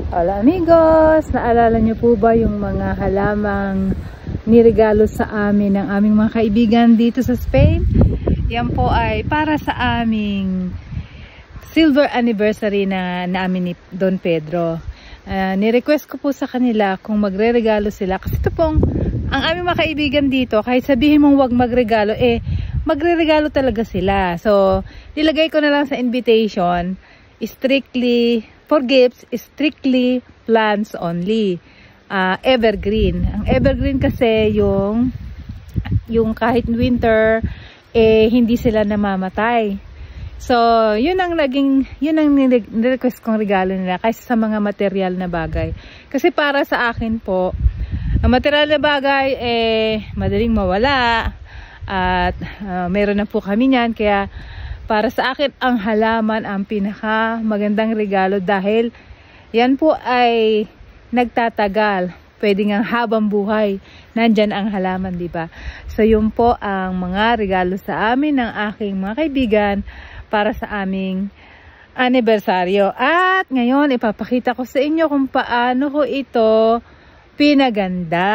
Hola amigos! Naalala niyo po ba yung mga halamang niregalo sa amin ng aming mga kaibigan dito sa Spain? Yan po ay para sa aming silver anniversary na namin ni Don Pedro. Nirequest ko po sa kanila kung magre-regalo sila. Kasi ito pong, ang aming mga kaibigan dito, kahit sabihin mong wag magregalo, magre-regalo talaga sila. So, nilagay ko na lang sa invitation, strictly for gifts, strictly plants only. Evergreen. Ang evergreen kasi yung kahit winter, hindi sila namamatay. So, yun ang nirequest kong regalo nila kaysa sa mga material na bagay. Kasi para sa akin po, ang material na bagay, madaling mawala. At meron na po kami niyan. Kaya, para sa akin, ang halaman ang pinaka magandang regalo dahil yan po ay nagtatagal. Pwede nga habang buhay, nandyan ang halaman, di ba? So, yun po ang mga regalo sa amin ng aking mga kaibigan para sa aming anibersaryo. At ngayon, ipapakita ko sa inyo kung paano ko ito pinaganda.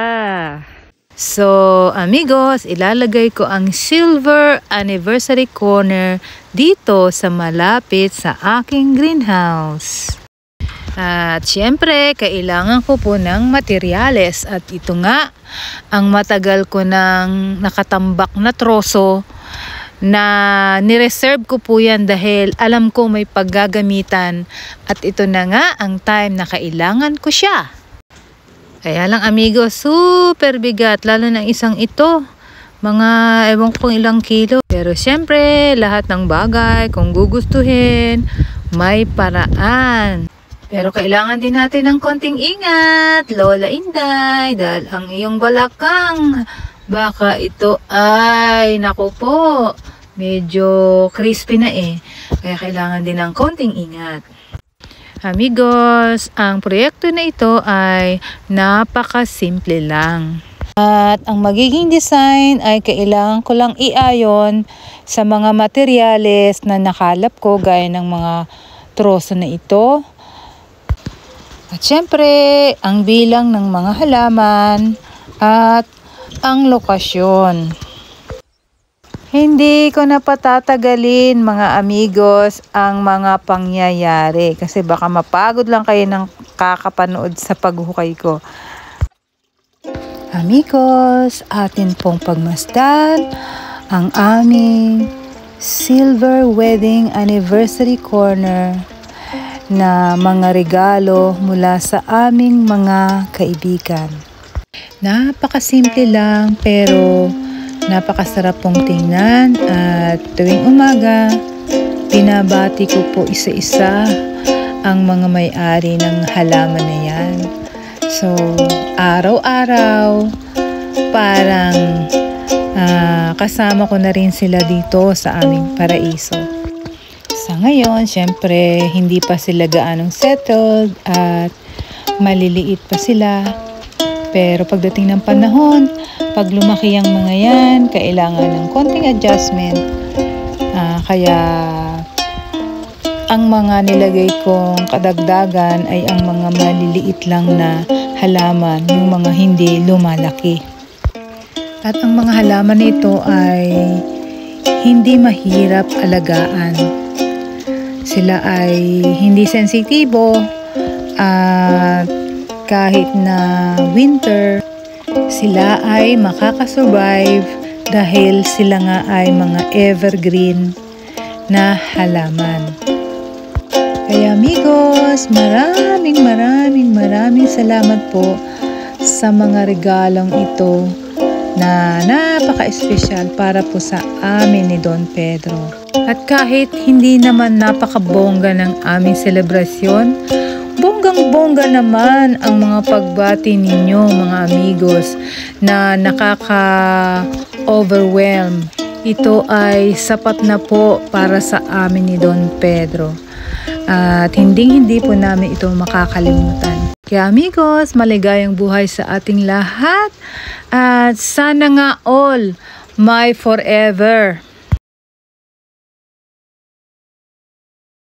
So, amigos, ilalagay ko ang silver anniversary corner dito sa malapit sa aking greenhouse. At syempre, kailangan ko po ng materyales. At ito nga, ang matagal ko ng nakatambak na troso na nireserve ko po yan dahil alam ko may paggagamitan. At ito na nga ang time na kailangan ko siya. Kaya lang amigos, super bigat, lalo na isang ito. Mga ewan ko kung ilang kilo. Pero syempre, lahat ng bagay, kung gugustuhin, may paraan. Pero kailangan din natin ng konting ingat, Lola Inday, dahil ang iyong balakang, baka ito ay, naku po, medyo crispy na Kaya kailangan din ng konting ingat. Amigos, ang proyekto na ito ay napakasimple lang. At ang magiging design ay kailangan ko lang iayon sa mga materyales na nakalap ko gaya ng mga troso na ito. At syempre, ang bilang ng mga halaman at ang lokasyon. Hindi ko na patatagalin mga amigos ang mga pangyayari kasi baka mapagod lang kayo ng kakapanood sa paghukay ko. Amigos, atin pong pagmasdan ang aming silver wedding anniversary corner na mga regalo mula sa aming mga kaibigan. Napakasimple lang pero napakasarap pong tingnan at tuwing umaga, binabati ko po isa-isa ang mga may-ari ng halaman na yan. So, araw-araw, parang kasama ko na rin sila dito sa aming paraiso. Sa ngayon, syempre, hindi pa sila gaanong settled at maliliit pa sila. Pero pagdating ng panahon, pag lumaki ang mga yan, kailangan ng konting adjustment. Kaya ang mga nilagay kong kadagdagan ay ang mga maliliit lang na halaman, yung mga hindi lumalaki. At ang mga halaman nito ay hindi mahirap alagaan. Sila ay hindi sensitibo at kahit na winter, sila ay makakasurvive dahil sila nga ay mga evergreen na halaman. Kaya amigos, maraming salamat po sa mga regalong ito na napaka-espesyal para po sa amin ni Don Pedro. At kahit hindi naman napakabongga ng aming selebrasyon, bonggang-bongga naman ang mga pagbati ninyo mga amigos na nakaka-overwhelm. Ito ay sapat na po para sa amin ni Don Pedro. At hindi po namin ito makakalimutan. Kaya amigos, maligayang buhay sa ating lahat. At sana nga all, my forever.